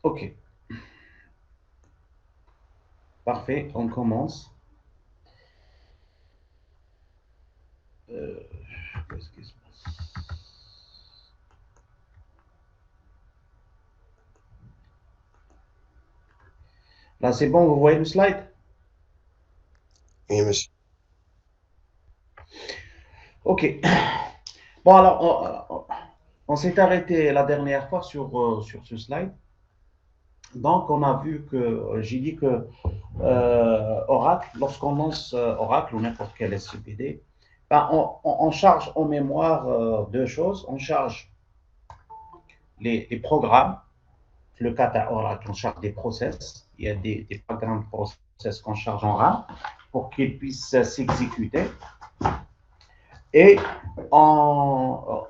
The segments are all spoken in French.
OK, parfait, on commence. Euh, Qu'est-ce qui se passe? Là, c'est bon, vous voyez le slide? Oui, monsieur. OK. Bon, alors, on s'est arrêté la dernière fois sur ce slide. Donc, on a vu que j'ai dit que Oracle, lorsqu'on lance Oracle ou n'importe quel SCPD, ben, on charge en mémoire deux choses. On charge les programmes. Le cas à Oracle, on charge des process. Il y a des programmes process qu'on charge en RAM pour qu'ils puissent s'exécuter. Et on,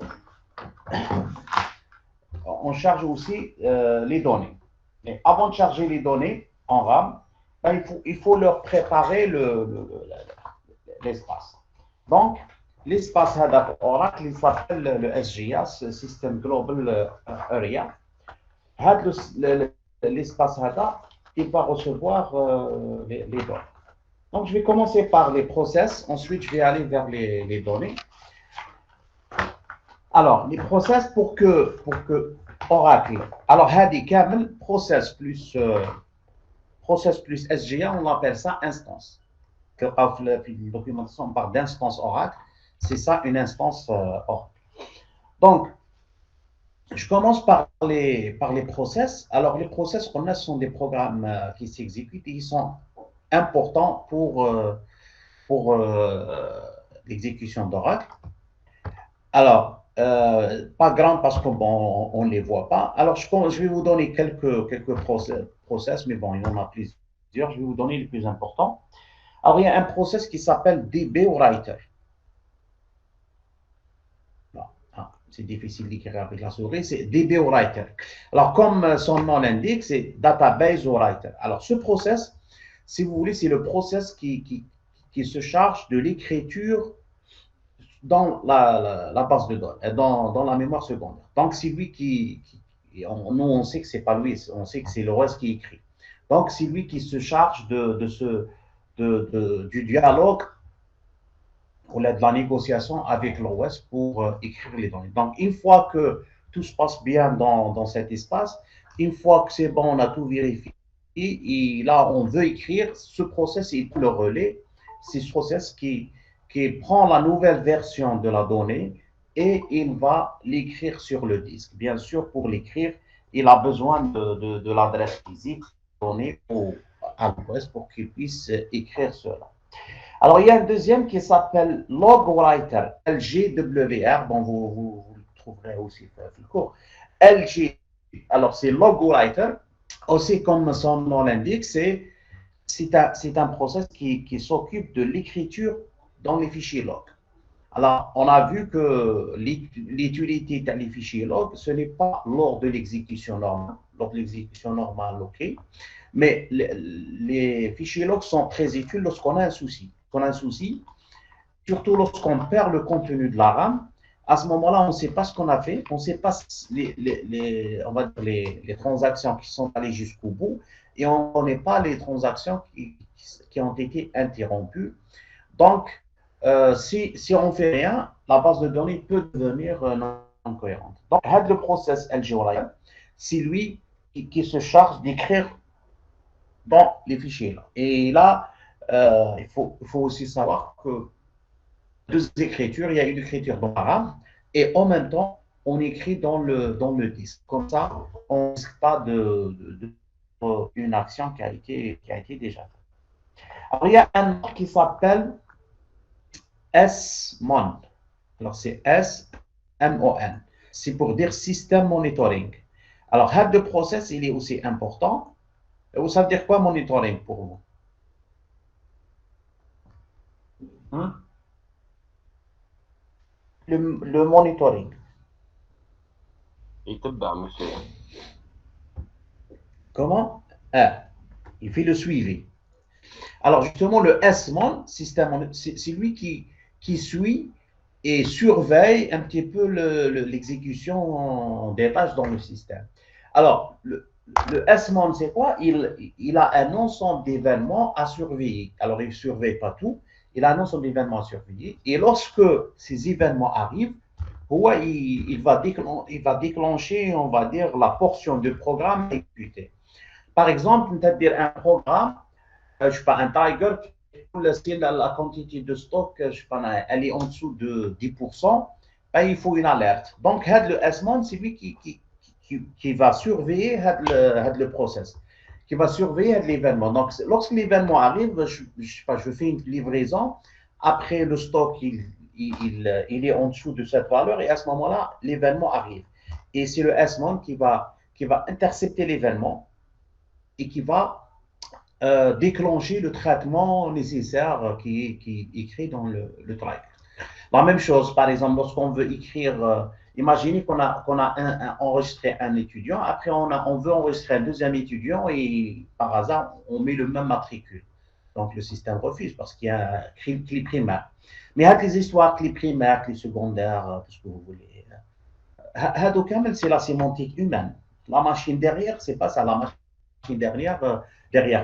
on charge aussi les données. Mais avant de charger les données en RAM, ben, il faut leur préparer l'espace. Donc, l'espace Oracle, il s'appelle le SGA, System Global Area. L'espace HADA, il va recevoir les données. Donc, je vais commencer par les process, ensuite je vais aller vers les données. Alors, les process pour que Oracle. Alors, Hadi Kamel, process plus SGA, on appelle ça instance. La documentation, on parle d'instance Oracle. C'est ça, une instance Oracle. Donc, je commence par les process. Alors, les process qu'on a sont des programmes qui s'exécutent et ils sont importants pour l'exécution d'Oracle. Alors, pas grand parce qu'on bon, on les voit pas. Alors, je vais vous donner quelques process, mais bon, il y en a plusieurs. Je vais vous donner les plus importants. Alors, il y a un process qui s'appelle DB Writer. Ah, c'est difficile d'écrire avec la souris, c'est DB Writer. Alors, comme son nom l'indique, c'est Database Writer. Alors, ce process, si vous voulez, c'est le process qui se charge de l'écriture dans la base de données, dans la mémoire secondaire. Donc, c'est lui nous, on sait que c'est pas lui, on sait que c'est le reste qui écrit. Donc, c'est lui qui se charge du dialogue ou de la négociation avec l'OS pour écrire les données. Donc, une fois que tout se passe bien dans cet espace, une fois que c'est bon, on a tout vérifié, et là, on veut écrire, ce process, il le relais, c'est ce process qui prend la nouvelle version de la donnée et il va l'écrire sur le disque. Bien sûr, pour l'écrire, il a besoin de l'adresse physique donnée à l'OS pour qu'il puisse écrire cela. Alors, il y a un deuxième qui s'appelle LogWriter, LGWR, bon, vous le trouverez aussi dans le cours. LG, alors c'est LogWriter, aussi comme son nom l'indique, c'est un process qui s'occupe de l'écriture dans les fichiers log. Alors, on a vu que l'utilité des fichiers log, ce n'est pas lors de l'exécution normale, lors de l'exécution normale, ok, mais les fichiers log sont très utiles lorsqu'on a un souci. Qu'on a un souci, surtout lorsqu'on perd le contenu de la RAM, à ce moment-là, on ne sait pas ce qu'on a fait, on ne sait pas on va dire les transactions qui sont allées jusqu'au bout, et on ne connaît pas les transactions qui ont été interrompues. Donc, si on ne fait rien, la base de données peut devenir non cohérente. Donc, le process LGORIA, c'est lui qui se charge d'écrire dans les fichiers. Là. Et là, il faut aussi savoir que deux écritures, il y a une écriture dans la RAM et en même temps, on écrit dans le disque. Comme ça, on ne risque pas une action qui a été déjà faite. Alors, il y a un autre qui s'appelle SMON. Alors, c'est S-M-O-N. C'est pour dire System Monitoring. Alors, head de process, il est aussi important. Et vous savez dire quoi monitoring pour vous? Hein? Le monitoring. يتبع monsieur. Comment? Il fait le suivi. Alors justement, le SMON, c'est lui qui suit et surveille un petit peu l'exécution des tâches dans le système. Alors, le S-Mon, c'est quoi? Il a un ensemble d'événements à surveiller. Alors, il ne surveille pas tout. Il a un ensemble d'événements à surveiller. Et lorsque ces événements arrivent, il va déclencher, on va dire, la portion de programme exécutée. Par exemple, c'est-à-dire un programme, je ne sais pas, un Tiger, si la quantité de stock, je sais pas, elle est en dessous de 10%, ben, il faut une alerte. Donc, le S-Mon, c'est lui qui va surveiller le process, qui va surveiller l'événement. Donc, lorsque l'événement arrive, je sais pas, je fais une livraison, après le stock, il est en dessous de cette valeur et à ce moment-là, l'événement arrive. Et c'est le S-Mon qui va intercepter l'événement et qui va déclencher le traitement nécessaire qui est écrit dans le drive. La même chose, par exemple, lorsqu'on veut écrire, imaginez qu'on a enregistré un étudiant, après on veut enregistrer un deuxième étudiant et par hasard, on met le même matricule. Donc le système refuse parce qu'il y a un clé primaire. Mais avec les histoires, clé primaire, clé secondaire, tout ce que vous voulez, c'est la sémantique humaine. La machine derrière, c'est pas ça. La machine derrière,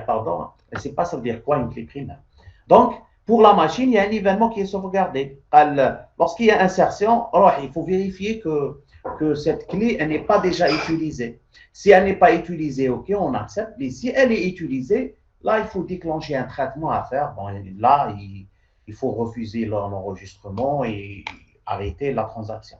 pardon, c'est pas ça veut dire quoi une clé primaire. Donc, pour la machine, il y a un événement qui est sauvegardé. Lorsqu'il y a insertion, alors, il faut vérifier que cette clé n'est pas déjà utilisée. Si elle n'est pas utilisée, ok, on accepte. Mais si elle est utilisée, là, il faut déclencher un traitement à faire. Bon, là, il faut refuser l'enregistrement et arrêter la transaction.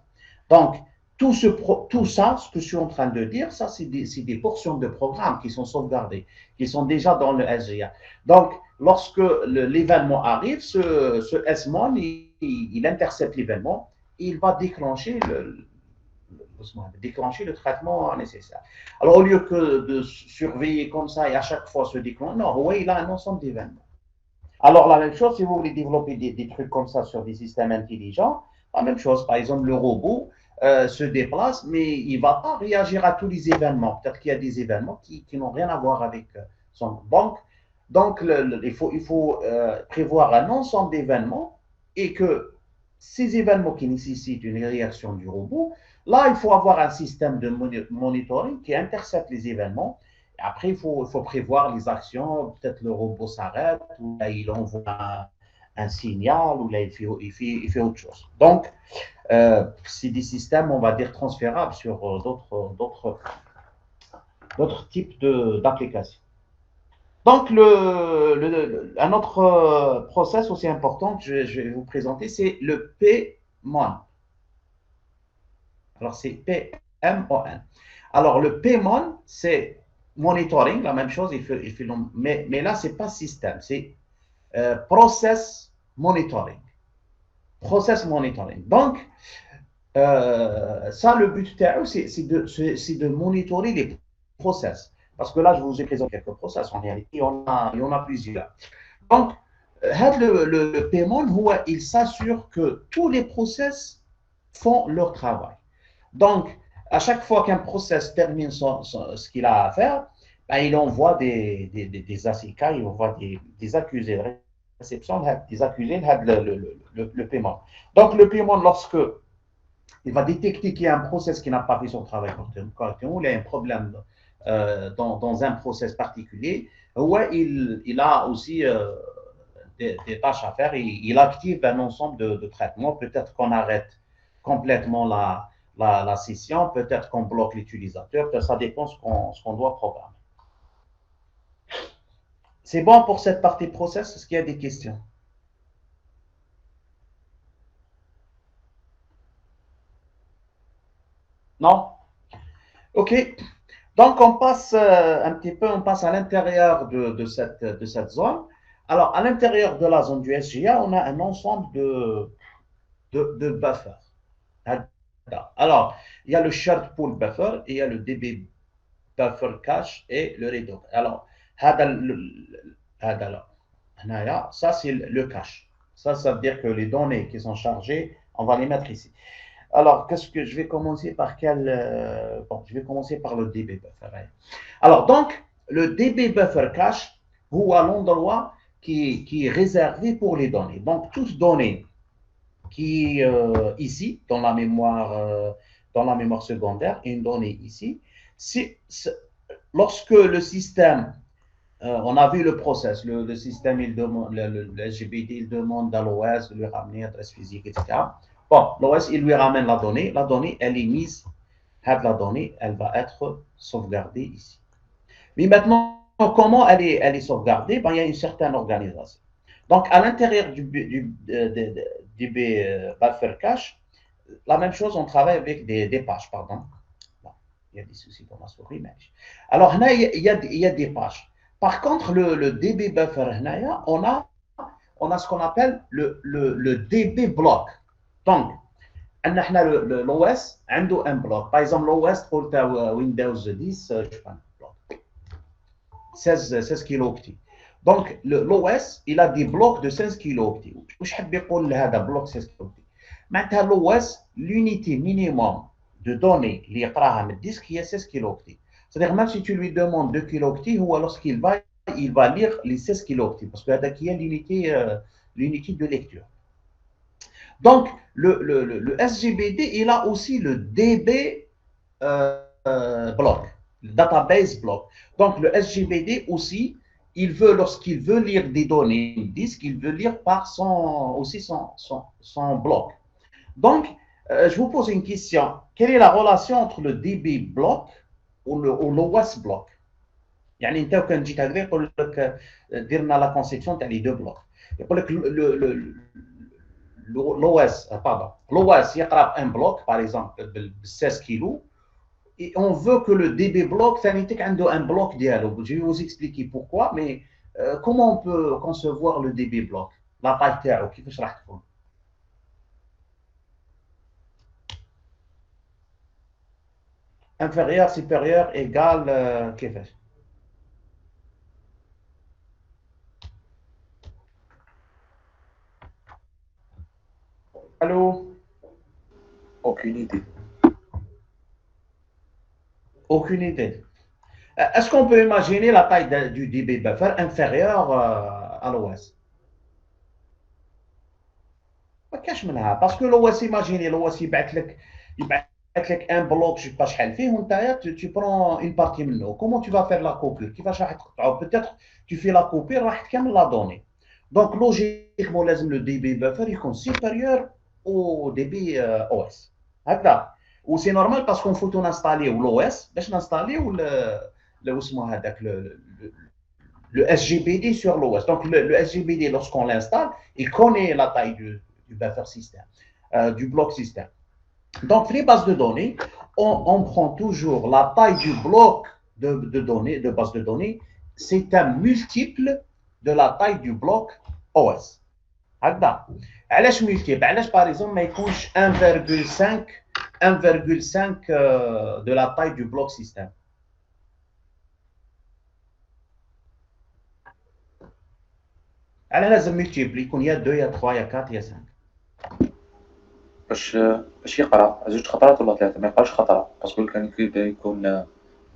Donc, tout ça, ce que je suis en train de dire, ça, c'est des portions de programme qui sont sauvegardées, qui sont déjà dans le SGA. Donc, lorsque l'événement arrive, ce S-Mon, il intercepte l'événement, il va déclencher le traitement nécessaire. Alors, au lieu que de surveiller comme ça et à chaque fois se déclencher, non, oui, il a un ensemble d'événements. Alors, la même chose, si vous voulez développer des trucs comme ça sur des systèmes intelligents, la même chose. Par exemple, le robot se déplace, mais il ne va pas réagir à tous les événements. Peut-être qu'il y a des événements qui n'ont rien à voir avec son. Donc il faut prévoir un ensemble d'événements et que ces événements qui nécessitent une réaction du robot, là, il faut avoir un système de monitoring qui intercepte les événements. Après, il faut prévoir les actions. Peut-être le robot s'arrête, ou là, il envoie un signal, ou là, il fait autre chose. Donc, c'est des systèmes, on va dire, transférables sur d'autres types d'applications. Donc, un autre process aussi important que je vais vous présenter, c'est le PMON. Alors, c'est P-M-O-N. Alors, le PMON, c'est monitoring, la même chose, mais là, ce n'est pas système, c'est process monitoring. Process monitoring. Donc, ça, le but, c'est de monitorer les process. Parce que là, je vous ai présenté quelques process. En réalité, il y en a plusieurs. Donc, le paiement, il s'assure que tous les process font leur travail. Donc, à chaque fois qu'un process termine ce qu'il a à faire, ben, il envoie des ACK, il envoie des accusés de réception, des accusés le paiement. Donc, le paiement, lorsque il va détecter qu'il y a un process qui n'a pas fait son travail correctement, il y a un problème dans un process particulier, ouais, il a aussi des tâches à faire et il active un ensemble de traitements. Peut-être qu'on arrête complètement la session, peut-être qu'on bloque l'utilisateur, ça dépend ce qu'on doit programmer. C'est bon pour cette partie process, est-ce qu'il y a des questions? Non? Ok. Donc, on passe on passe à l'intérieur de cette zone. Alors, à l'intérieur de la zone du SGA, on a un ensemble de buffers. Alors, il y a le shared pool buffer et il y a le DB buffer cache et le redo. Alors, ça, c'est le cache. Ça veut dire que les données qui sont chargées, on va les mettre ici. Alors, qu'est-ce que je vais commencer par bon, je vais commencer par le DB buffer. Alors, donc, le DB buffer cache ou à l'endroit qui est réservé pour les données. Donc, toutes données qui ici dans la mémoire secondaire et une donnée ici. lorsque le système, on a vu le process, le système, il demande, le SGBD, il demande à l'OS de lui ramener l'adresse physique, etc. Bon, l'OS, il lui ramène la donnée, elle est mise, la donnée, elle va être sauvegardée ici. Mais maintenant, comment elle est sauvegardée? Ben, il y a une certaine organisation. Donc, à l'intérieur du buffer cache, la même chose, on travaille avec des pages, pardon. Bon, il y a des soucis pour ma souris, mais... Alors, là, il y a des pages. Par contre, le DB buffer, on a ce qu'on appelle le DB block. Donc, l'OS a un bloc. Par exemple, l'OS pour Windows 10, je sais pas, 16 kilooctets. Donc, l'OS, il a des blocs de 16 kilooctets. واش حب يقول لهذا bloc 16 kilooctets؟ معناتها l'OS, l'unité minimum de données اللي يقراها من الديسك هي 16 kilooctets. C'est-à-dire, même si tu lui demandes 2 kilooctets, lorsqu'il va lire les 16 kilooctets, parce que هذاك هي l'unité de lecture. Donc, le SGBD, il a aussi le DB block, le database block. Donc, le SGBD aussi, lorsqu'il veut lire des données disque, il veut lire par son bloc. Donc, je vous pose une question. Quelle est la relation entre le DB block ou l'OS block? يعني انت وكان جيت هكذا يقول لك درنا لا كونسيبسيون تاع لي دو بلوك يقول لك l'OS يقرا un bloc par exemple ب 16 kilos et on veut que le DB block ثاني عنده un bloc ديالو. Je vais vous expliquer pourquoi, mais comment on peut concevoir le DB block, la taille تاعو كيفاش راح تكون. inférieur supérieur égal كيفاش. Allô? Aucune idée. Aucune idée. Est-ce qu'on peut imaginer la taille du DB buffer inférieure à l'OS? ما كاش منها باسكو l'OS imaginez l'OS يبعث لك un bloc je sais pas شحال فيه وانت tu prends une partie منه. Comment tu vas faire la coupure? كيفاش راح تقطعه؟ Peut-être tu fais la coupure راح تكمل la donnée. Donc logiquement لازم le DB buffer يكون supérieur au DB OS. هكذا. Ou c'est normal parce qu'on faut installer l'OS باش نinstaller le SGBD sur l'OS. Donc le SGBD, lorsqu'on l'installe, il connaît la taille du buffer système, du bloc système. Donc les bases de données, on prend toujours la taille du bloc de données, de base de données, c'est un multiple de la taille du bloc OS. هكذا. علاش multiple؟ علاش par exemple ما يكونش 1,5 de la taille du bloc système. على لازم ملتيبل يكون يا 2 يا 3 يا 4 يا 5 باش يقرا زوج خطرات ولا ثلاثه، ما يقراش خطره باسكو كان يكون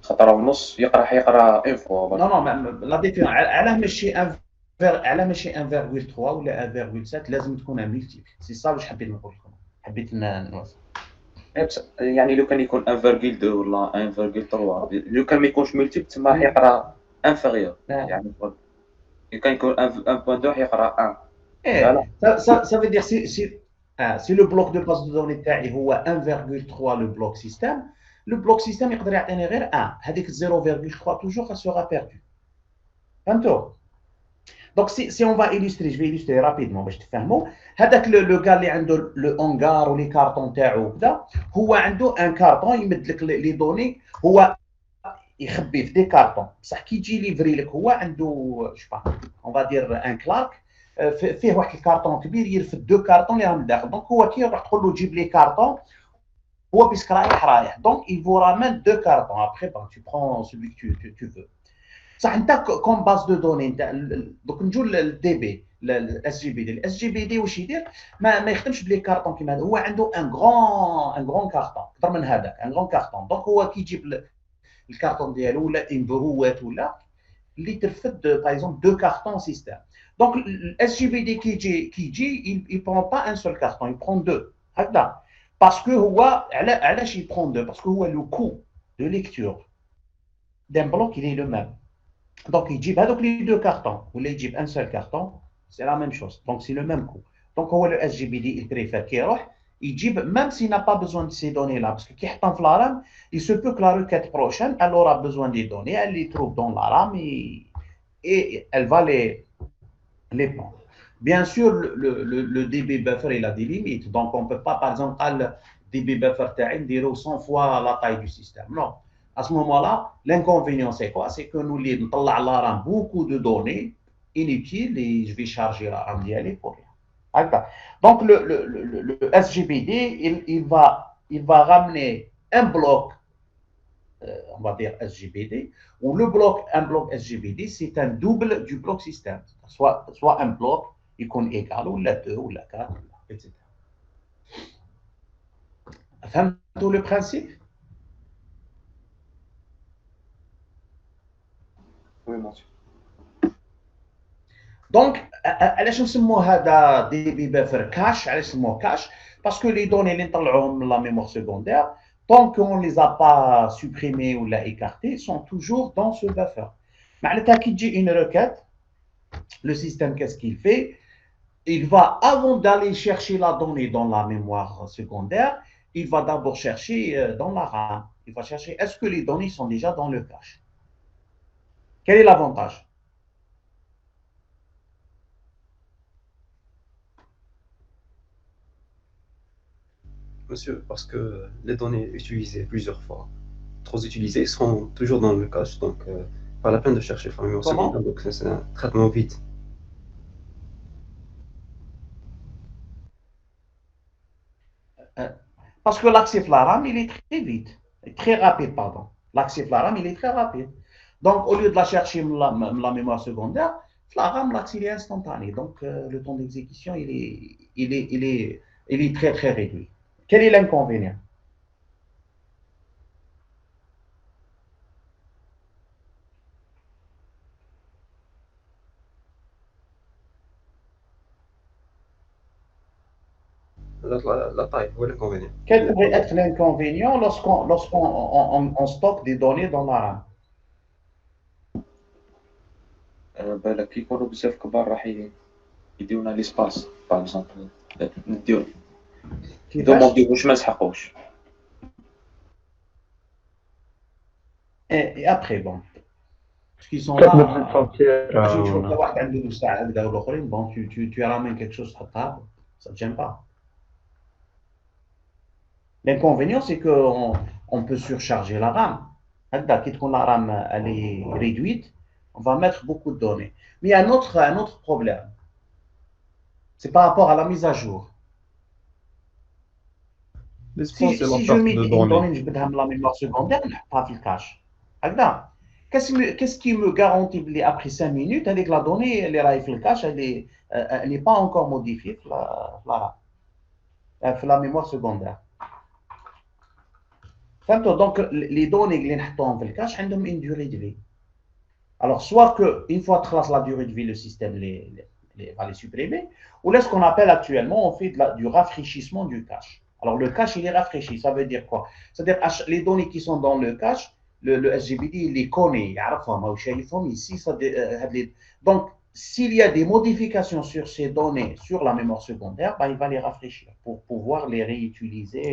خطره ونص يقرا اون فوا. نو لا ديفيرون علاه ماشي 1,3 ولا 1,7 لازم تكون ملتيبل. سي صا واش حبيت نقول لكم، حبيت نوصل. يعني لو كان يكون 1,2 ولا 1,3 لو كان ما يكونش ملتيبل تما راح يقرا انفيريور. يعني كان يكون 1.2 يقرا 1. Ça veut dire si le bloc de base de données تاعي هو 1,3 le bloc système, le bloc système يقدر يعطيني غير 1. هذيك 0,3 toujours elle sera perdue. فهمتوا؟ Donc si on va illustrer, je vais illustrer rapidement باش تفهموا. هذاك لو كار اللي عنده لو اونغار ولي كارطون تاعو وكذا، هو عنده ان كارطون يمد لك لي دوني، هو يخبي في دي كارطون، بصح كي يجي ليفري لك هو عنده شبا اون فا دير ان كلاك فيه واحد الكارطون كبير يرفد دو كارطون اللي راهم داخل. دونك هو كي راح تقول له جيب لي كارطون هو بيسك رايح دونك il vous ramène deux cartons. Après bon, tu prends celui que tu veux. صح انت كوم باز دو دوني انت دوك نجو للدي بي الاس جي بي دي. الاس جي بي دي واش يدير؟ ما يخدمش بلي كارطون كيما هذا، هو عنده ان غران كارطون اكثر من هذاك، ان غران كارطون. دونك هو كي يجيب الكارطون ديالو ولا ان بروات ولا اللي ترفد باغ اكزومبل دو كارطون سيستم. دونك الاس جي بي دي كي يجي il prend pas un seul carton, il prend deux هكذا. باسكو هو علاش il prend deux؟ باسكو هو لو كو دو ليكتور d'un bloc, il est le même. Donc, il dit les deux cartons, ou il dit un seul carton, c'est la même chose. Donc, c'est le même coût. Donc, le SGBD, il préfère qu'il il dit, même s'il n'a pas besoin de ces données-là, parce qu'il est en RAM, il se peut que la requête prochaine, elle aura besoin des données, elle les trouve dans la RAM et elle va les prendre. Bien sûr, le DB buffer, il a des limites. Donc, on ne peut pas, par exemple, le DB buffer, dire 100 fois la taille du système. Non. À ce moment-là, l'inconvénient, c'est quoi? C'est que nous avons la RAM beaucoup de données inutiles et je vais charger la RAM d'y aller pour rien. Donc, le SGBD, il va ramener un bloc, on va dire SGBD, où un bloc SGBD, c'est un double du bloc système. Soit un bloc, il est égal, ou la 2, ou la 4, etc. Fahmtou le principe? Oui, monsieur. Donc, علاش نسموه هذا دي بي بفر كاش؟ علاش نسموه كاش؟ باسكو لي دوني اللي نطلعوهم من لا ميموار سكوندير tant qu'on les a pas supprimés ou la écartés, sont toujours dans ce buffer. معناتها كي تجي une requête, le système qu'est-ce qu'il fait? Il va, avant d'aller chercher la donnée dans la mémoire secondaire, il va d'abord chercher dans la RAM. Il va chercher est-ce que les données sont déjà dans le cache. Quel est l'avantage? Monsieur, parce que les données utilisées plusieurs fois, trop utilisées, seront toujours dans le cache, donc pas la peine de chercher la mémoire secondaire, donc c'est un traitement vide. Parce que l'accès FLARAM, il est très vite, très rapide, pardon. L'accès FLARAM, il est très rapide. Donc, au lieu de la chercher la mémoire secondaire, FLARAM, l'accès est instantané. Donc, le temps d'exécution, il est très, très réduit. Quel est l'inconvénient? La taille, ou l'inconvénient. Quel pourrait être l'inconvénient lorsqu'on stocke des données dans la RAM? بالك كي يكونوا بزاف كبار راح يديونا ليسباس باغ اكزومبل نديو ما نديروش ما نسحقوش. Et après, bon, parce qu'ils sont là, bon, tu ramènes quelque chose à table, ça ne te gêne pas. L'inconvénient, c'est qu'on peut surcharger la RAM. Quitte qu'on la RAM elle est réduite, on va mettre beaucoup de données. Mais il y a un autre problème. C'est par rapport à la mise à jour. Si je mets une donnée, je vais la mémoire secondaire, je ne pas le cache. Qu'est-ce qui me garantit après 5 minutes avec la donnée, elle est le cache, elle n'est pas encore modifiée la mémoire secondaire. Donc, les données que nous avons dans le cache ont une durée de vie. Alors, soit qu'une fois que la durée de vie, le système va les supprimer, ou là, ce qu'on appelle actuellement, on fait du rafraîchissement du cache. Alors, le cache, il est rafraîchi. Ça veut dire quoi? C'est-à-dire les données qui sont dans le cache, le SGBD, il les connaît. Ici, donc, s'il y a des modifications sur ces données, sur la mémoire secondaire, il va les rafraîchir pour pouvoir les réutiliser.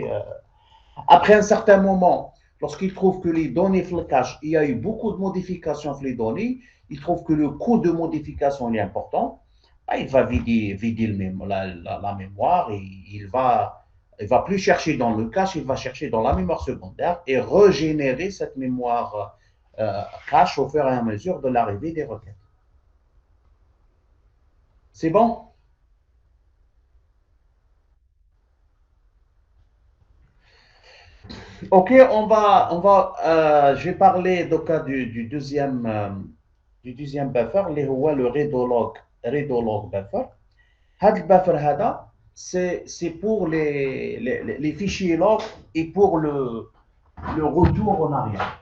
Après un certain moment, lorsqu'il trouve que les données cache, il y a eu beaucoup de modifications sur les données, il trouve que le coût de modification est important, il va vider la mémoire et il va plus chercher dans le cache, il va chercher dans la mémoire secondaire et régénérer cette mémoire cache au fur et à mesure de l'arrivée des requêtes. C'est bon? Ok, je vais parler du deuxième buffer, le redo-log buffer. Le buffer, c'est pour les fichiers log et pour le retour en arrière.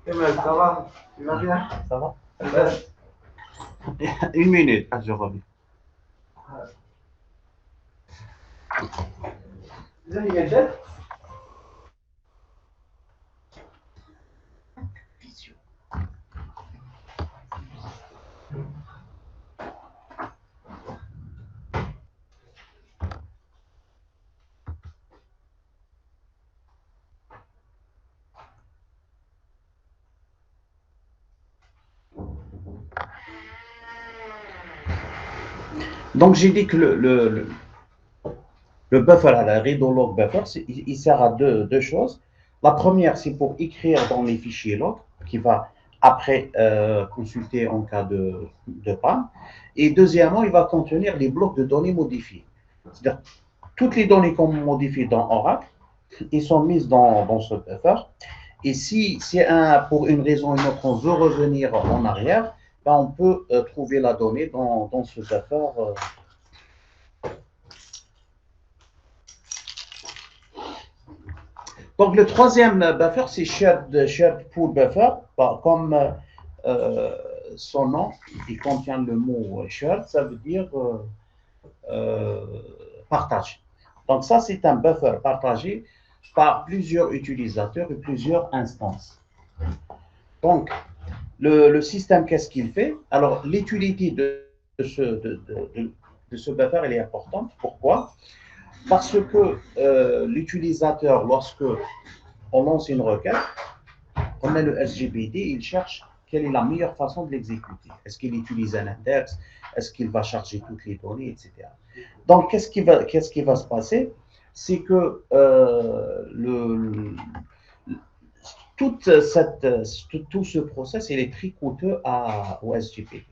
Emel, ça va? Tu vas bien? Ça va? Une minute, je reviens. Donc j'ai dit que le buffer, la redo log buffer, il sert à deux choses. La première, c'est pour écrire dans les fichiers log, qui va après consulter en cas de panne. Et deuxièmement, il va contenir les blocs de données modifiés. C'est-à-dire, toutes les données qu'on modifie dans Oracle, ils sont mises dans ce buffer. Et si pour une raison ou une autre, on veut revenir en arrière, ben on peut trouver la donnée dans ce buffer. Donc, le troisième buffer, c'est shared pool buffer. Comme son nom, il contient le mot shared, ça veut dire partage. Donc, ça, c'est un buffer partagé par plusieurs utilisateurs et plusieurs instances. Donc, le système, qu'est-ce qu'il fait? Alors, l'utilité de ce buffer, elle est importante. Pourquoi? Parce que l'utilisateur, lorsque on lance une requête, on a le SGBD, il cherche quelle est la meilleure façon de l'exécuter. Est-ce qu'il utilise un index? Est-ce qu'il va charger toutes les données, etc. Donc, qu'est-ce qui va se passer? C'est que tout ce process, il est très coûteux au SGBD.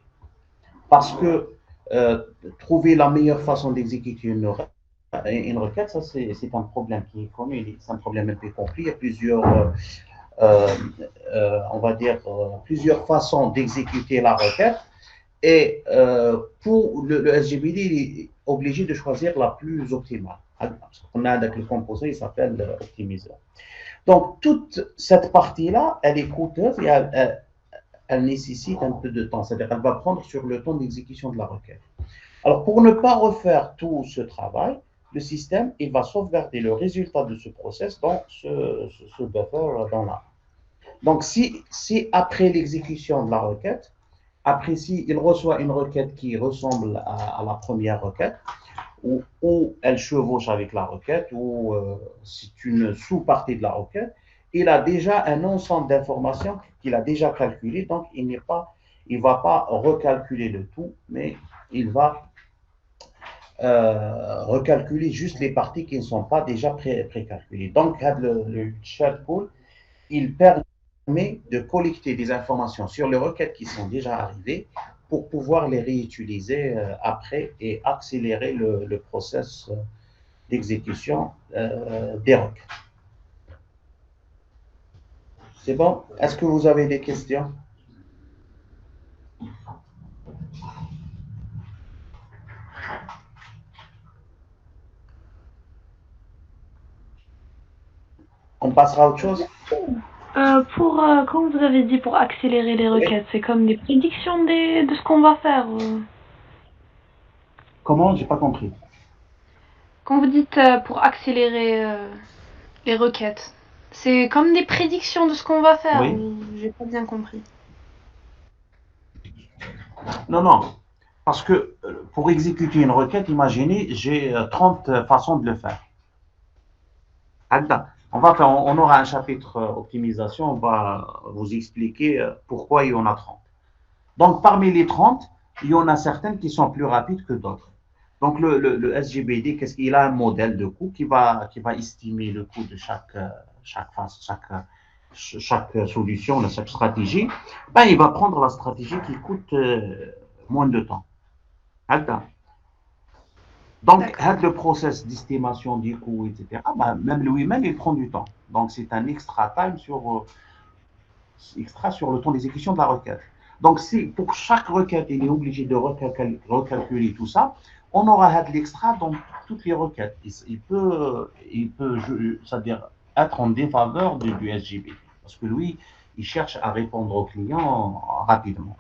Parce que trouver la meilleure façon d'exécuter une requête, ça c'est un problème qui est connu, c'est un problème un peu compliqué. Il y a plusieurs, on va dire, plusieurs façons d'exécuter la requête. Et pour le SGBD, il est obligé de choisir la plus optimale. On a avec le composé, il s'appelle optimiseur. Donc, toute cette partie-là, elle est coûteuse et elle nécessite un peu de temps. C'est-à-dire qu'elle va prendre sur le temps d'exécution de la requête. Alors, pour ne pas refaire tout ce travail, le système, il va sauvegarder le résultat de ce process dans ce buffer dans là. Donc, si après l'exécution de la requête, après si il reçoit une requête qui ressemble à la première requête, ou elle chevauche avec la requête, ou c'est une sous-partie de la requête, il a déjà un ensemble d'informations qu'il a déjà calculé, donc il ne va pas recalculer le tout, mais il va recalculer juste les parties qui ne sont pas déjà précalculées. Donc, le shared pool, il permet de collecter des informations sur les requêtes qui sont déjà arrivées pour pouvoir les réutiliser après et accélérer le process d'exécution des requêtes. C'est bon? Est-ce que vous avez des questions? On passera à autre chose? Comme vous avez dit, pour accélérer les requêtes, c'est comme des prédictions de ce qu'on va faire. Comment? J'ai pas compris. Quand vous dites pour accélérer les requêtes, c'est comme des prédictions de ce qu'on va faire. Oui. J'ai pas bien compris. Non. Parce que pour exécuter une requête, imaginez, j'ai 30 façons de le faire. On aura un chapitre optimisation, on va vous expliquer pourquoi il y en a 30. Donc, parmi les 30, il y en a certaines qui sont plus rapides que d'autres. Donc, le SGBD, qu'est-ce qu'il a un modèle de coût qui va estimer le coût de chaque solution, chaque stratégie. Ben, il va prendre la stratégie qui coûte moins de temps. Donc, le process d'estimation des coûts, etc., même lui-même, il prend du temps. Donc, c'est un extra time sur le temps d'exécution de la requête. Donc, si pour chaque requête, il est obligé de recalculer tout ça, on aura de l'extra dans toutes les requêtes. Il peut c'est-à-dire être en défaveur du SGBD. Parce que lui, il cherche à répondre au client rapidement.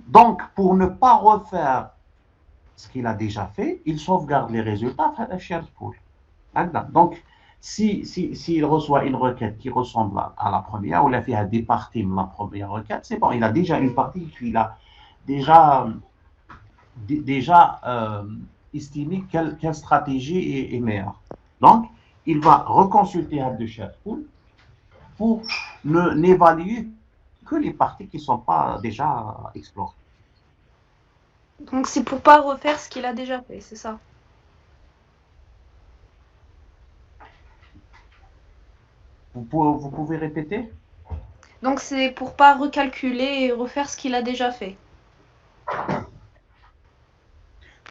Donc, pour ne pas refaire ce qu'il a déjà fait, il sauvegarde les résultats à shared pool. Donc, s'il reçoit une requête qui ressemble à la première, ou la fait à des parties de la première requête, c'est bon, il a déjà une partie qu'il a déjà estimé quelle stratégie est meilleure. Donc, il va reconsulter un de shared pool pour n'évaluer que les parties qui ne sont pas déjà explorées. Donc c'est pour pas refaire ce qu'il a déjà fait, c'est ça? Vous pouvez répéter? Donc c'est pour pas recalculer et refaire ce qu'il a déjà fait.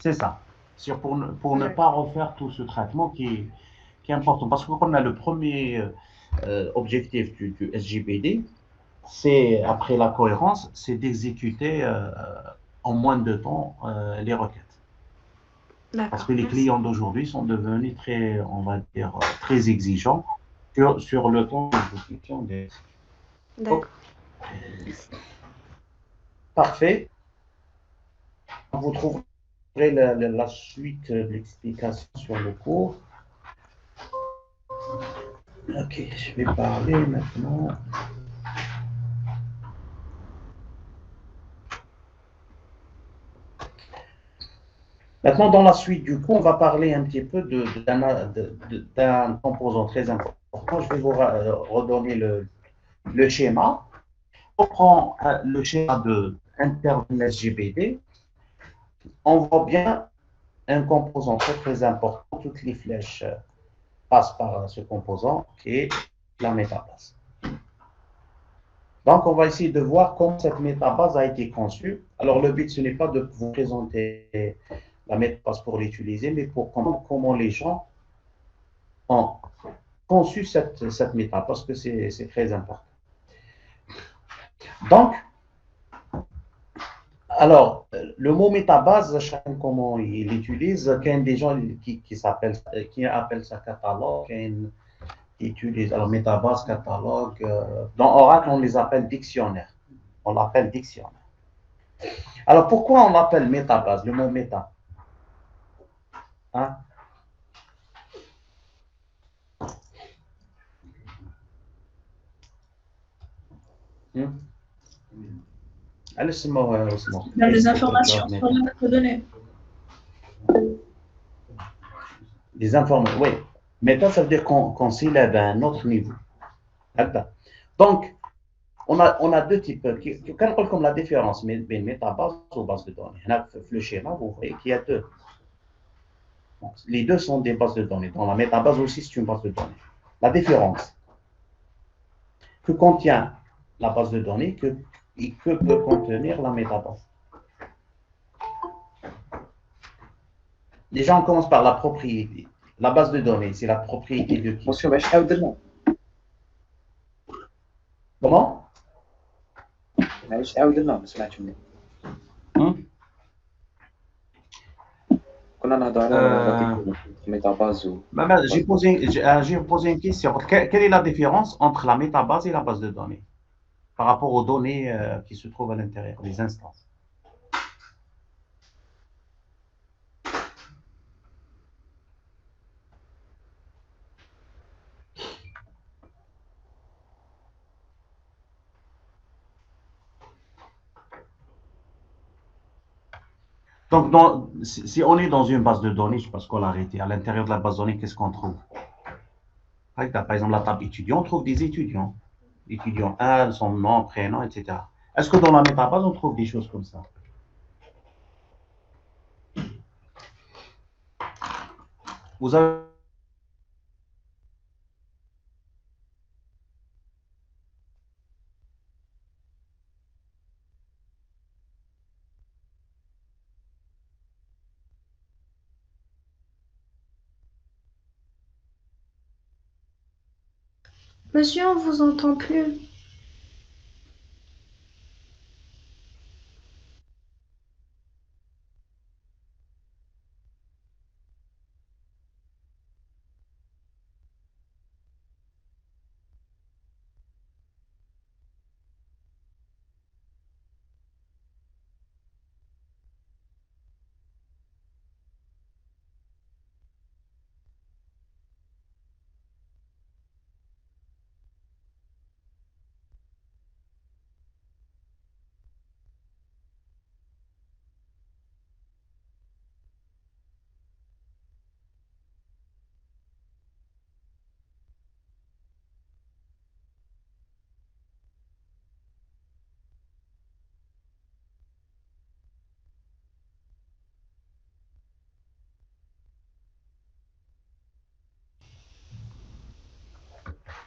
C'est ça. Pour ne pas refaire tout ce traitement qui est important. Parce qu'on a le premier objectif du SGPD, c'est, après la cohérence, c'est d'exécuter en moins de temps les requêtes. Parce que les clients d'aujourd'hui sont devenus très, on va dire, très exigeants sur le temps d'exécution des. D'accord. Parfait. Vous trouverez la suite de l'explication sur le cours. Ok, je vais parler maintenant. Maintenant, dans la suite du cours, on va parler un petit peu d'un composant très important. Je vais vous redonner le schéma. On prend le schéma de interne SGBD. On voit bien un composant très très important. Toutes les flèches passent par ce composant qui est la métabase. Donc, on va essayer de voir comment cette métabase a été conçue. Alors, le but, ce n'est pas de vous présenter la métabase pour l'utiliser, mais pour comment les gens ont conçu cette métabase, parce que c'est très important. Donc, alors, le mot métabase, chacun comment il l'utilise. Il y a des gens qui appellent ça catalogue, qui utilisent alors métabase, catalogue. Dans Oracle, on les appelle dictionnaire. On l'appelle dictionnaire. Alors, pourquoi on l'appelle métabase, le mot méta? Hein? Dans les informations sur notre donnée. Les informations, oui. Méta, ça veut dire qu'on s'élève à un autre niveau. Donc, on a deux types. Quelle comme la différence entre métabase ou base de données? Le schéma, vous voyez qu'il y a deux. Donc, les deux sont des bases de données. Dans la métabase aussi, c'est une base de données. La différence que contient la base de données et que peut contenir la métabase. Déjà, on commence par la propriété. La base de données, c'est la propriété de qui? Monsieur, باش نعاود لنا Comment? معليش عاود لنا ما سمعتش منك كنا نهضروا على métabase ou J'ai posé une question. Quelle est la différence entre la métabase et la base de données par rapport aux données qui se trouvent à l'intérieur, les instances? Donc, si on est dans une base de données, je pense qu'on l'a arrêté. À l'intérieur de la base de données, qu'est-ce qu'on trouve? Par exemple, la table étudiant, on trouve des étudiants. Étudiant 1, son nom, prénom, etc. Est-ce que dans la métabase, on trouve des choses comme ça? Vous avez Monsieur, on vous entend plus.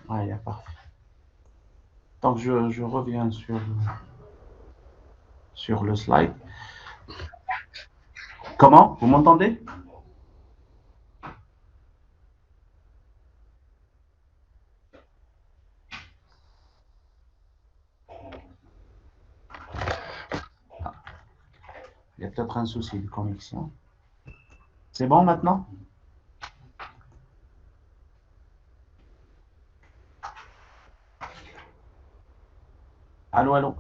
Ouais, parfait. Donc, je reviens sur le slide. Comment? Vous m'entendez? Il y a peut-être un souci de connexion. C'est bon maintenant? Allô, allô?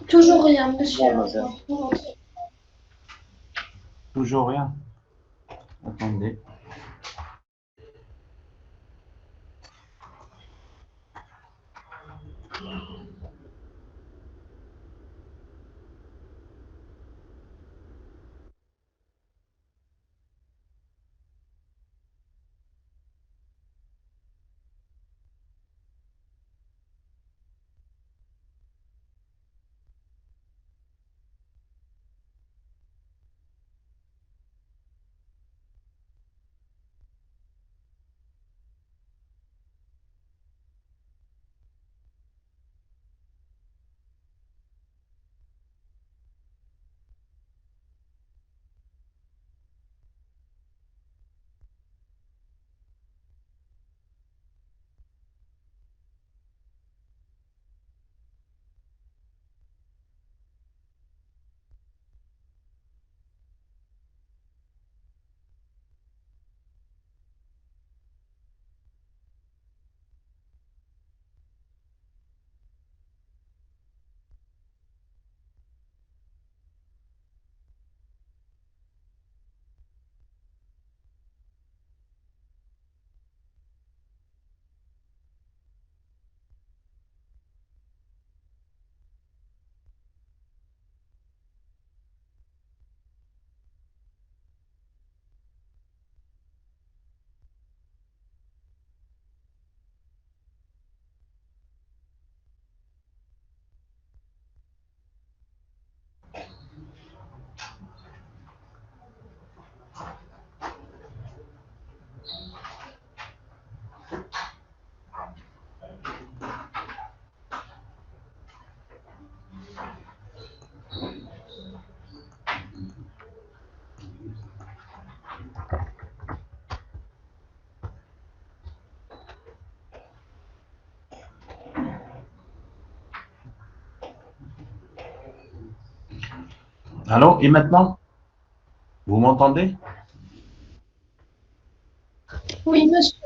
Toujours rien, monsieur. Toujours rien. Attendez. Allô? Et maintenant? Vous m'entendez? Oui, monsieur.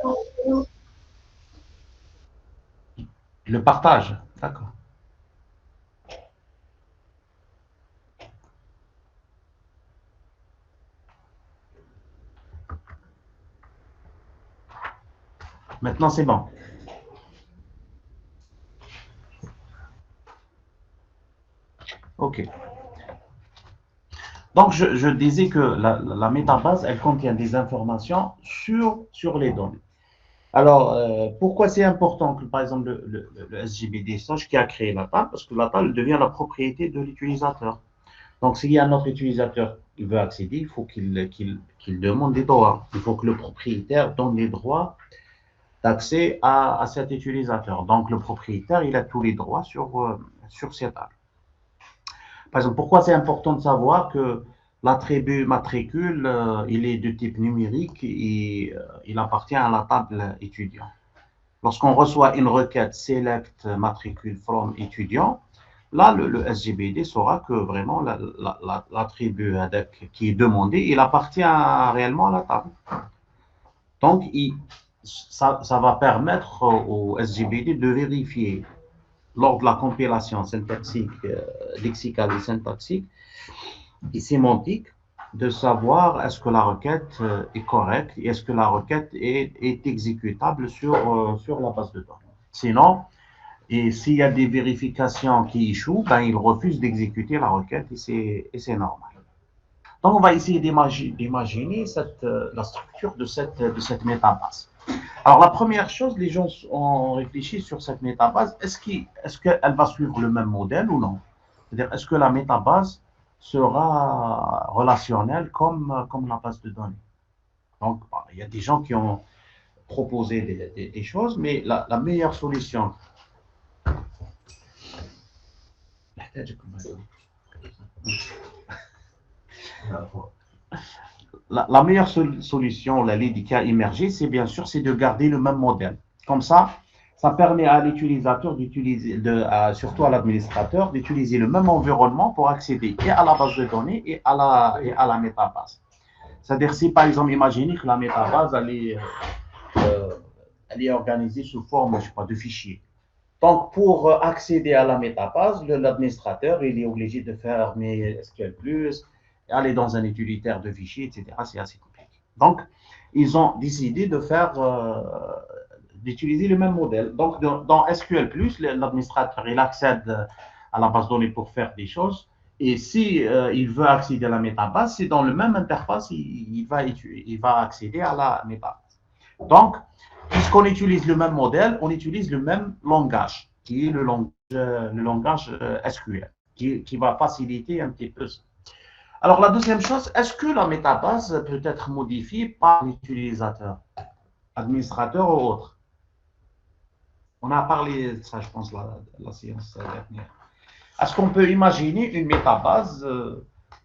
Le partage, d'accord. Maintenant, c'est bon. OK. Donc, je disais que la métabase, elle contient des informations sur les données. Alors, pourquoi c'est important que, par exemple, le SGBD sache qui a créé la table? Parce que la table devient la propriété de l'utilisateur. Donc, s'il y a un autre utilisateur qui veut accéder, il faut qu'il demande des droits. Il faut que le propriétaire donne les droits d'accès à cet utilisateur. Donc, le propriétaire, il a tous les droits sur cette table. Par exemple, pourquoi c'est important de savoir que l'attribut matricule, il est de type numérique et il appartient à la table étudiant. Lorsqu'on reçoit une requête select matricule from étudiant, là, le SGBD saura que vraiment l'attribut qui est demandé, il appartient réellement à la table. Donc, ça va permettre au SGBD de vérifier lors de la compilation syntaxique, lexicale et syntaxique et sémantique, de savoir est-ce que la requête est correcte et est-ce que la requête est exécutable sur la base de données. Sinon, et s'il y a des vérifications qui échouent, ben, il refuse d'exécuter la requête et c'est normal. Donc, on va essayer d'imaginer la structure de cette métabase. Alors, la première chose, les gens ont réfléchi sur cette métabase. Est-ce qu'elle va suivre le même modèle ou non? C'est-à-dire, est-ce que la métabase sera relationnelle comme la base de données? Donc, il y a des gens qui ont proposer des choses, mais la meilleure solution. La meilleure solution, la des cas émergés, c'est bien sûr, c'est de garder le même modèle. Comme ça permet à l'utilisateur d'utiliser, surtout à l'administrateur, d'utiliser le même environnement pour accéder et à la base de données et à la métabase. C'est-à-dire, si par exemple, imaginez que la métabase, elle est organisée sous forme, je sais pas, de fichiers. Donc, pour accéder à la métabase, l'administrateur, il est obligé de fermer SQL+, aller dans un utilitaire de fichiers, etc. C'est assez compliqué. Donc, ils ont décidé d'utiliser le même modèle. Donc, dans SQL+, l'administrateur, il accède à la base de données pour faire des choses. Et si il veut accéder à la métabase, c'est dans le même interface, il va accéder à la métabase. Donc, puisqu'on utilise le même modèle, on utilise le même langage, qui est le langage SQL, qui va faciliter un petit peu ça. Alors, la deuxième chose, est-ce que la métabase peut être modifiée par l'utilisateur, administrateur ou autre? On a parlé de ça, je pense, la séance dernière. Est-ce qu'on peut imaginer une métabase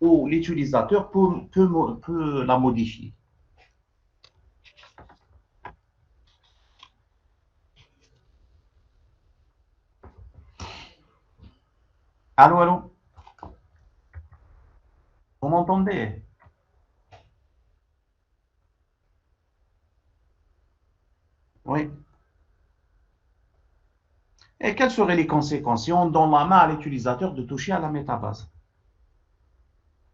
où l'utilisateur peut la modifier? Allô, allô? Vous m'entendez? Oui. Et quelles seraient les conséquences si on donne la main à l'utilisateur de toucher à la métabase?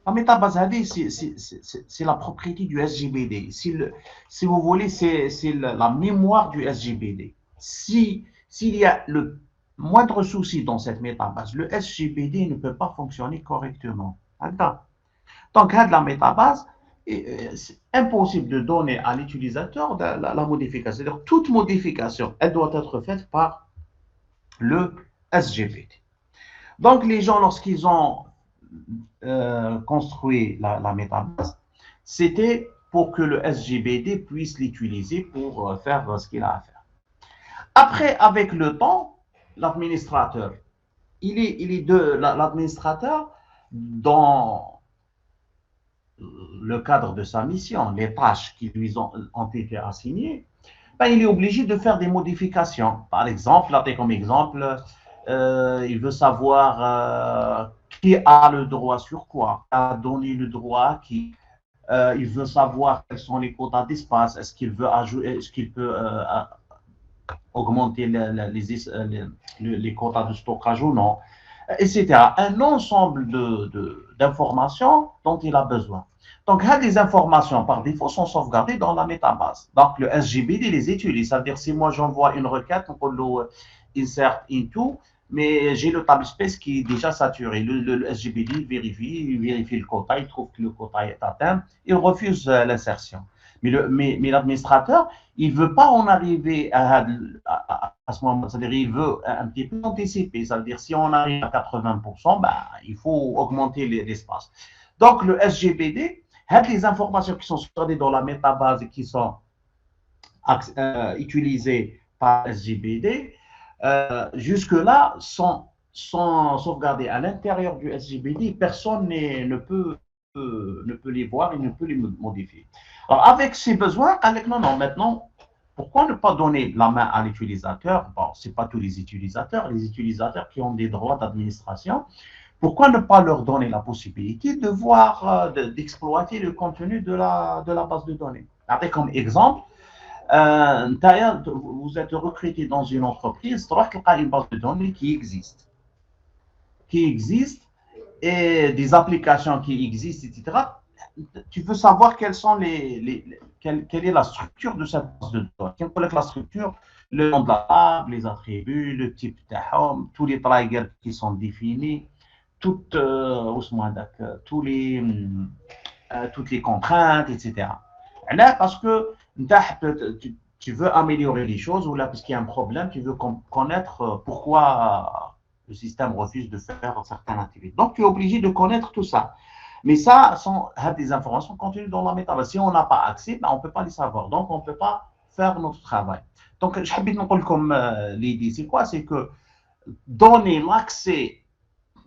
La métabase AD, c'est la propriété du SGBD. Si vous voulez, c'est la mémoire du SGBD. S'il y a le moindre souci dans cette métabase, le SGBD ne peut pas fonctionner correctement. Donc, la métabase, c'est impossible de donner à l'utilisateur la modification. C'est-à-dire, toute modification, elle doit être faite par le SGBD. Donc, les gens, lorsqu'ils ont construit la métabase, c'était pour que le SGBD puisse l'utiliser pour faire ce qu'il a à faire. Après, avec le temps, l'administrateur, l'administrateur, dans le cadre de sa mission, les tâches qui lui ont été assignées, ben, il est obligé de faire des modifications. Par exemple, là, comme exemple, il veut savoir qui a le droit sur quoi, a donné le droit à qui. Il veut savoir quels sont les quotas d'espace, est-ce qu'il veut ajouter, est-ce qu'il peut augmenter les quotas de stockage ou non, etc. Un ensemble d'informations dont il a besoin. Donc, les informations par défaut sont sauvegardées dans la métabase. Donc, le SGBD les utilise. Ça veut dire si moi j'envoie une requête, on peut le insert into, mais j'ai le table space qui est déjà saturé. Le SGBD vérifie le quota, il trouve que le quota est atteint, il refuse l'insertion. Mais l'administrateur, il ne veut pas en arriver à ce moment. C'est-à-dire il veut un petit peu anticiper. Ça veut dire si on arrive à 80%, ben, il faut augmenter l'espace. Donc, le SGBD, les informations qui sont sauvegardées dans la métabase et qui sont utilisées par SGBD, jusque-là, sont sauvegardées à l'intérieur du SGBD. Personne ne peut les voir et ne peut les modifier. Alors, avec ces besoins, non, maintenant, pourquoi ne pas donner la main à l'utilisateur? Bon, ce n'est pas tous les utilisateurs qui ont des droits d'administration. Pourquoi ne pas leur donner la possibilité de voir, d'exploiter le contenu de la base de données? Après, comme exemple, vous êtes recruté dans une entreprise, tu as une base de données qui existe, et des applications qui existent, etc. Tu veux savoir quelle est la structure de cette base de données. Quelle est la structure? Le nom de la table, les attributs, le type de home, tous les triggers qui sont définis, toutes les contraintes, etc. Là, parce que tu veux améliorer les choses, ou là, parce qu'il y a un problème, tu veux connaître pourquoi le système refuse de faire certaines activités. Donc, tu es obligé de connaître tout ça. Mais ça, sont des informations contenues dans la métabase. Si on n'a pas accès, ben, on ne peut pas les savoir. Donc, on ne peut pas faire notre travail. Donc, je vais vous dire l'idée, c'est quoi? C'est que donner l'accès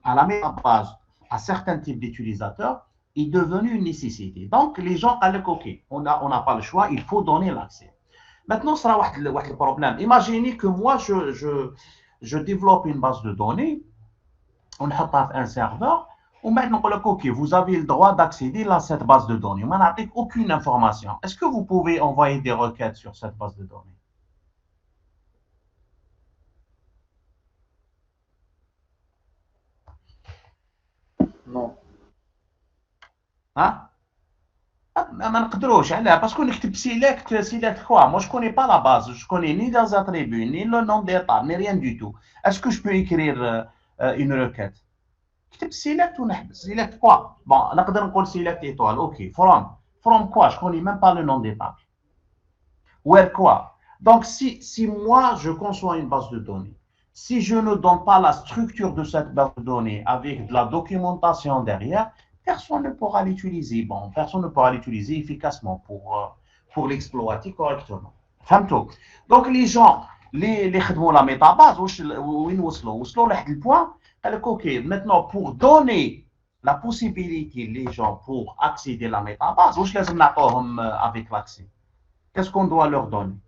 à la métabase à certains types d'utilisateurs est devenu une nécessité. Donc, les gens allaient OK, on n'a pas le choix, il faut donner l'accès. Maintenant, ça sera le problème. Imaginez que moi, je développe une base de données, on a un serveur, on met OK, vous avez le droit d'accéder à cette base de données. On n'a aucune information. Est-ce que vous pouvez envoyer des requêtes sur cette base de données? Non. Hein? ما نقدروش علاه باسكو نكتب سيليكت quoi. Moi je connais pas la base, je connais ni les attributs, ni le nom d'état, ni rien du tout. Est-ce que je peux écrire une requête? كتب سيليكت ونحبس سيليكت quoi. Bon, نقدر نقول سيليكت étoile. OK, from quoi? Je connais même pas le nom d'état. Where quoi? Donc si moi je conçois une base de données, si je ne donne pas la structure de cette base de données avec de la documentation derrière, personne ne pourra l'utiliser. Bon, personne ne pourra l'utiliser efficacement pour l'exploiter correctement. Donc, les gens, les خدموا la métabase, وين وصلوا لحد البوان قال لك OK, maintenant pour donner la possibilité les gens pour accéder à la métabase, واش لازم نعطوهم avec l'accès? Qu'est-ce qu'on doit leur donner?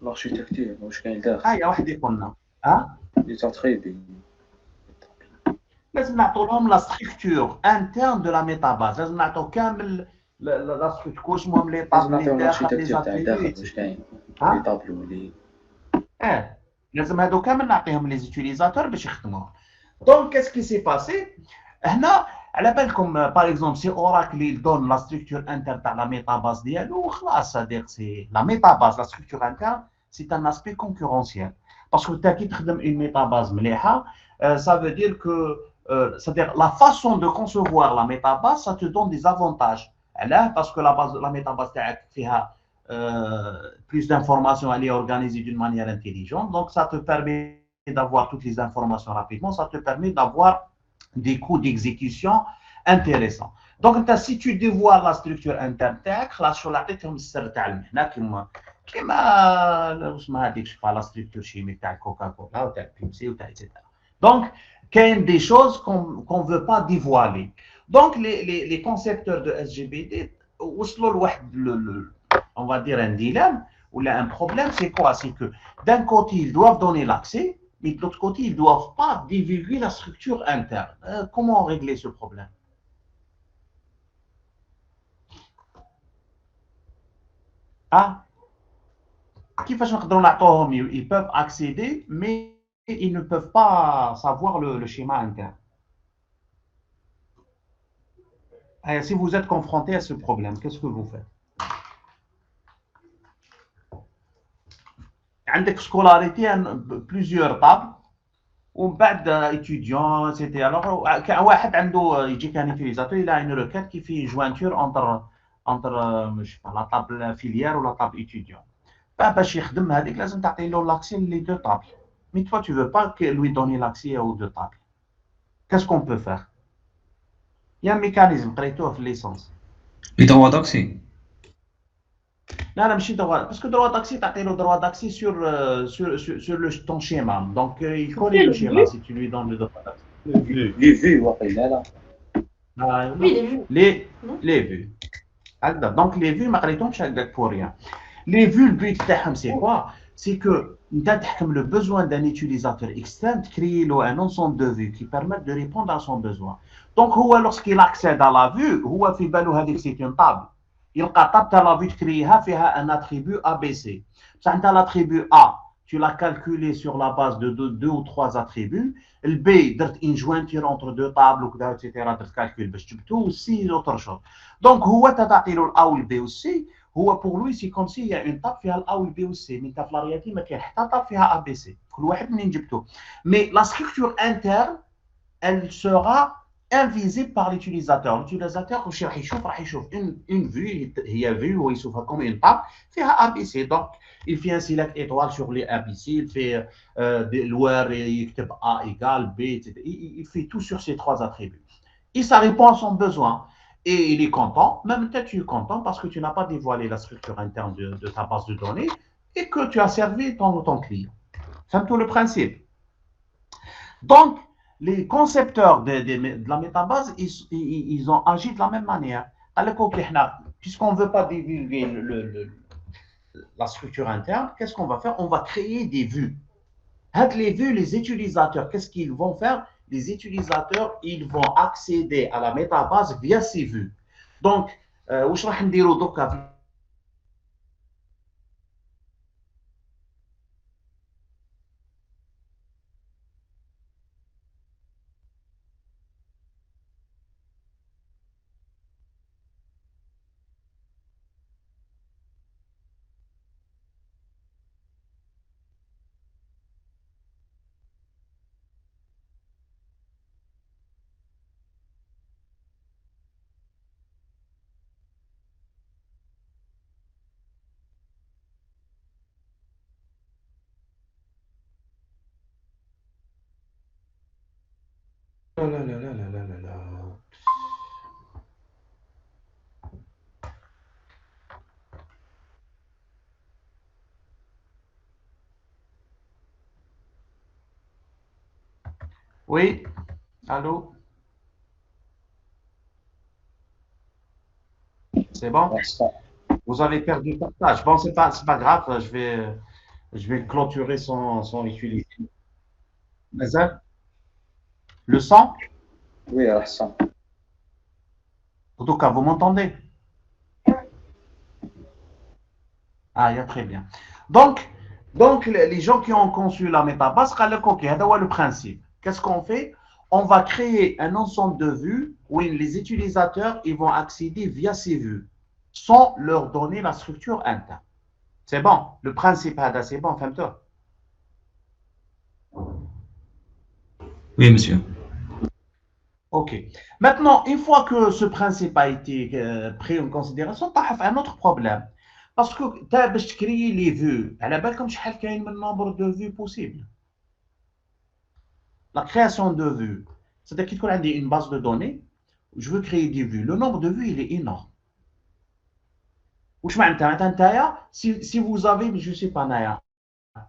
l'architecture واش كاين داخل يا واحد يقول لنا لي تاتريبي لازم نعطوا لهم لا ستركتور انترن دو لا ميتاباز لازم نعطوا كامل لا ستركتور كلش المهم لي طابلو اللي داخل لي داخل واش كاين لي طابلو لي لازم هادو كامل نعطيهم لي زوتيليزاتور باش يخدموهم. دونك كاس كي سي باسي هنا على بالكم باغ اكزومبل سي اوراكل يدون لا ستركتور انترن تاع لا ميتاباز ديالو خلاص صديق سي لا ميتاباز لا ستركتور انترن سي ان اسبي كونكورونسيال باسكو انت كي تخدم اون ميتاباز مليحه ça veut dire que c'est-à-dire la façon de concevoir la métabase, ça te donne des avantages. Parce que la métabase a plus d'informations, elle est organisée d'une manière intelligente. Donc, ça te permet d'avoir toutes les informations rapidement. Ça te permet d'avoir des coûts d'exécution intéressants. Donc, si tu dévoiles la structure interne, la structure chimique de Coca-Cola ou de Pepsi, etc. Donc, qu'il y a des choses qu'on ne veut pas dévoiler. Donc, les concepteurs de SGBD, on va dire un dilemme ou un problème, c'est quoi? C'est que d'un côté, ils doivent donner l'accès, mais de l'autre côté, ils ne doivent pas divulguer la structure interne. Comment régler ce problème? Ils peuvent accéder, mais ils ne peuvent pas savoir le schéma interne. Et si vous êtes confronté à ce problème, qu'est-ce que vous faites? عندك scolarité plusieurs tables ومن بعد étudiants etc. alors واحد عنده يجي كان utilisateur il a une requête qui fait une jointure entre la table filière ou la table étudiant. باش يخدم هذيك لازم تعطي له l'accès les deux tables. Mais toi, tu ne veux pas lui donner l'accès aux deux tables. Qu'est-ce qu'on peut faire? Il y a un mécanisme, prêt-toi à l'essence. Les droits d'accès. Non, non, je droit. Parce que droit d'accès, tu as le droit d'accès sur ton schéma. Donc, il connaît le schéma si tu lui donnes le droit d'accès. Les vues, là. Oui, les vues. Les vues. Donc, les vues, je ne pour rien. Les vues, le but, c'est quoi? C'est que tu as le besoin d'un utilisateur externe, créer un ensemble de vues qui permettent de répondre à son besoin. Donc, lorsqu'il accède à la vue, c'est une table. Il y a la vue de créer un attribut ABC. Tu as l'attribut A, tu l'as calculé sur la base de deux ou trois attributs. Le B, une jointure entre deux tables, etc. Tu aussi autre chose. Donc, tu as le A ou le B aussi. Pour lui, c'est comme s'il y a une table qui a l'A ou le B ou C. Mais la réalité, il y a une table qui a ABC. Mais la structure interne, elle sera invisible par l'utilisateur. L'utilisateur, une vue, il y a vu ou il s'ouvre comme une table, qui a ABC. Donc, il fait un select étoile sur les ABC, il fait des lois, il écrit A égale B, etc. Il fait tout sur ces trois attributs. Et ça répond à son besoin. et il est content, même peut-être tu es content parce que tu n'as pas dévoilé la structure interne de ta base de données et que tu as servi ton client. C'est tout le principe. Donc, les concepteurs de la métabase, ils ont agi de la même manière. Puisqu'on ne veut pas divulguer la structure interne, qu'est-ce qu'on va faire? On va créer des vues. Les vues, les utilisateurs, qu'est-ce qu'ils vont faire? Les utilisateurs, ils vont accéder à la métabase via ces vues. Donc, واش راح نديرو دوكا لا لا لا لا لا لا لا. Oui, allô? C'est bon? Vous avez perdu le partage. Bon, c'est pas grave, je vais clôturer son utilisation. Le son? Oui, Hassan. En tout cas, vous m'entendez? Ah, il y a très bien. Donc, les gens qui ont conçu la métabase, le principe. Qu'est-ce qu'on fait? On va créer un ensemble de vues où les utilisateurs ils vont accéder via ces vues sans leur donner la structure interne. C'est bon. Le principe, c'est bon, femme-toi. Oui, monsieur. OK. Maintenant, une fois que ce principe a été pris en considération, tu as un autre problème. Parce que tu as créé les vues. À la base, comme je dis, le nombre de vues possible. La création de vues. C'est-à-dire qu'il faut une base de données. Je veux créer des vues. Le nombre de vues, il est énorme. Si vous avez, je ne sais pas,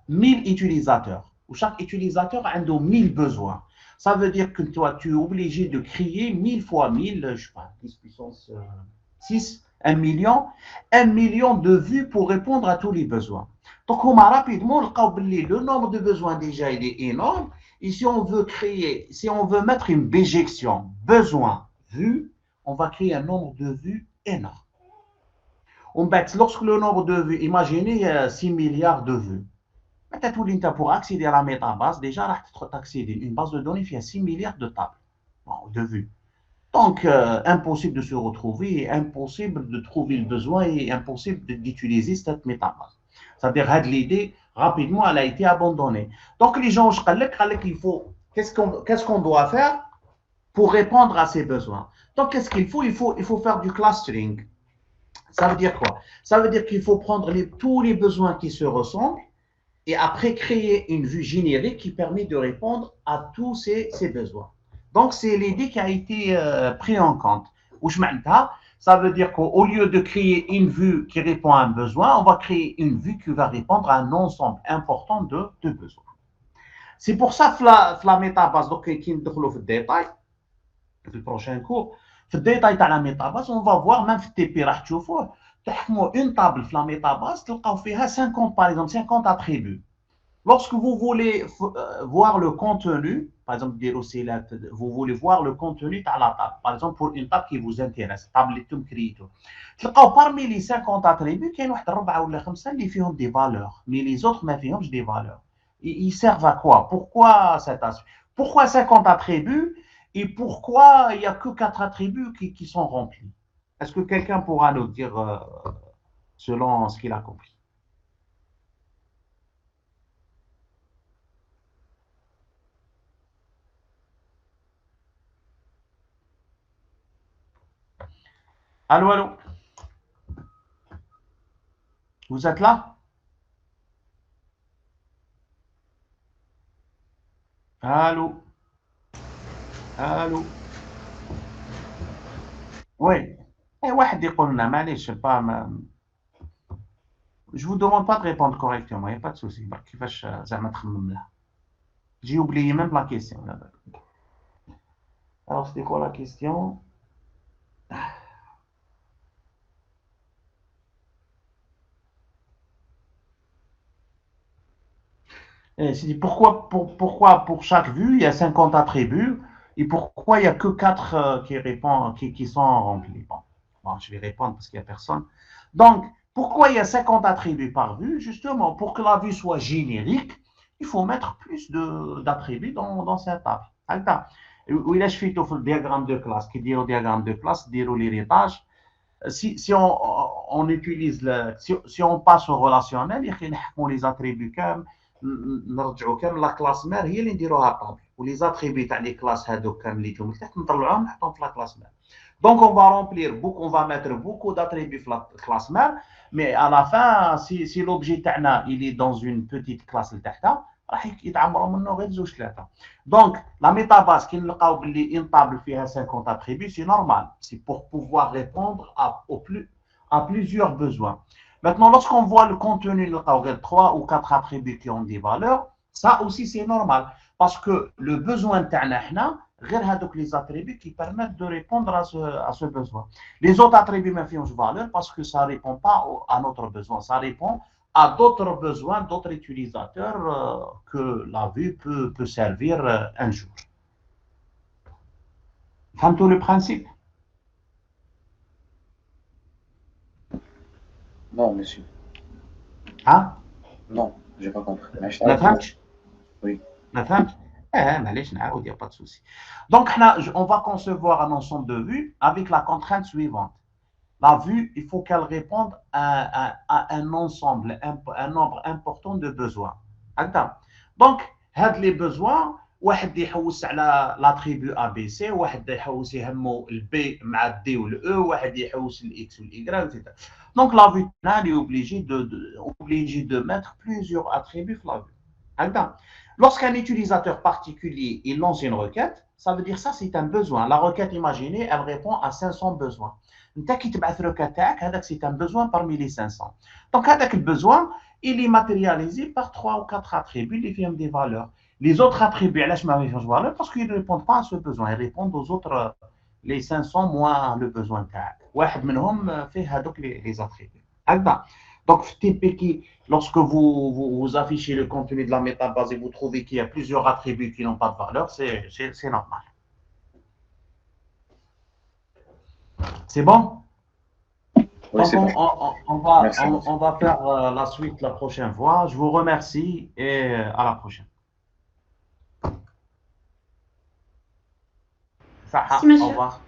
1000 utilisateurs, où chaque utilisateur a 1000 besoins, ça veut dire que toi, tu es obligé de créer 1000 fois 1000, je ne sais pas, 10 puissance 6, 1 million de vues pour répondre à tous les besoins. Donc, on a rapidement le nombre de besoins déjà, il est énorme. Et si on veut créer, si on veut mettre une béjection, besoin, vue, on va créer un nombre de vues énorme. Lorsque le nombre de vues, imaginez 6 milliards de vues. Pour accéder à la métabase, déjà, tu as accéder à une base de données qui a 6 milliards de tables, de vues. Donc, impossible de se retrouver, impossible de trouver le besoin et impossible d'utiliser cette métabase. C'est-à-dire que l'idée, rapidement, elle a été abandonnée. Donc, les gens, il faut, qu'est-ce qu'on doit faire pour répondre à ces besoins? Donc, qu'est-ce qu'il faut? Il faut faire du clustering. Ça veut dire quoi? Ça veut dire qu'il faut prendre tous les besoins qui se ressemblent et après créer une vue générique qui permet de répondre à tous ces besoins. Donc, c'est l'idée qui a été prise en compte. Ça veut dire qu'au lieu de créer une vue qui répond à un besoin, on va créer une vue qui va répondre à un ensemble important de besoins. C'est pour ça que la métabase, donc, qui nous dans le détail, le prochain cours, في الديتاي تاع لا ميتاباس on va voir même في التي بي راح تشوفوه تحكموا une table في لا ميتاباس تلقاو فيها 50 par exemple 50 attributs. Lorsque vous voulez voir le contenu, par exemple vous voulez voir le contenu à la table, par exemple pour une table qui vous intéresse, table اللي انتم كريتو تلقاو parmi les 50 attributs كاين واحد 4 ولا 5 اللي فيهم des valeurs, mais les autres ما فيهمش des valeurs. Ils servent à quoi? Pourquoi 50 attributs et pourquoi il n'y a que 4 attributs qui sont remplis? Est-ce que quelqu'un pourra nous dire selon ce qu'il a compris? Allô, allô? Vous êtes là? Allô? Allô? Oui. Et واحد يقول لنا معليش je vous demande pas de répondre correctement, il n'y a pas de souci. كيفاش زعما تخمم لها. J'ai oublié même la question là. Alors c'était quoi la question? C'est pourquoi pour chaque vue, il y a 50 attributs et pourquoi il n'y a que 4 qui sont remplis. Bon, je vais répondre parce qu'il n'y a personne. Donc, pourquoi il y a 50 attributs par vue? Justement, pour que la vue soit générique, il faut mettre plus d'attributs dans cette table. Oui, là, je fais le diagramme de classe. Qui dit au diagramme de classe, dit l'héritage. Si on utilise si on passe au relationnel, il faut les attributs comme نرجعوا كامل لا كلاس مير هي اللي نديروها طابل ولي زاتريبي تاع لي كلاس هذوك كاملين من تحت نطلعوهم نحطهم في لا كلاس مير دونك اون فا رومبلير بوك اون فا ميتر بوكو داتريبي في لا كلاس مير مي à la fin سي لوبجي تاعنا il est dans une petite classe لتحتها راح يتعمروا منه غير زوج ثلاثه دونك لا ميتا باس كي نلقاو باللي ان طابل فيها 50 attributs سي نورمال سي pour pouvoir répondre à plusieurs besoins. Maintenant, lorsqu'on voit le contenu de 3 ou 4 attributs qui ont des valeurs, ça aussi c'est normal. Parce que le besoin de les attributs qui permettent de répondre à ce besoin. Les autres attributs ne font pas valeur parce que ça ne répond pas à notre besoin. Ça répond à d'autres besoins, d'autres utilisateurs que la vue peut servir un jour. Fahmtou le principe? Non, monsieur. Hein? Non, j'ai pas compris. ما فهمتش؟ Oui. ما فهمتش؟ معليش نعاود, il n'y a pas de souci. Donc, on va concevoir un ensemble de vues avec la contrainte suivante. La vue, il faut qu'elle réponde à un ensemble, un nombre important de besoins. Donc, les besoins, واحد يحوس على l'attribut ABC, واحد يحوس يهمو الB مع الD ou le E, واحد يحوس l'X ou l'Y, etc. Donc, la vue, elle est obligée de mettre plusieurs attributs dans la vue. Lorsqu'un utilisateur particulier il lance une requête, ça veut dire ça c'est un besoin. La requête imaginée, elle répond à 500 besoins. C'est un besoin parmi les 500. Donc, le besoin, il est matérialisé par 3 ou 4 attributs, ils viennent des valeurs. Les autres attributs, parce qu'ils ne répondent pas à ce besoin, ils répondent aux autres, les 500 moins le besoin. واحد منهم فيه هذوك les attributs. Donc, TPK, lorsque vous affichez le contenu de la métabase et vous trouvez qu'il y a plusieurs attributs qui n'ont pas de valeur, c'est normal. C'est bon? Oui, c'est bon. On va faire la suite la prochaine fois. Je vous remercie et à la prochaine. Merci, monsieur. Au revoir.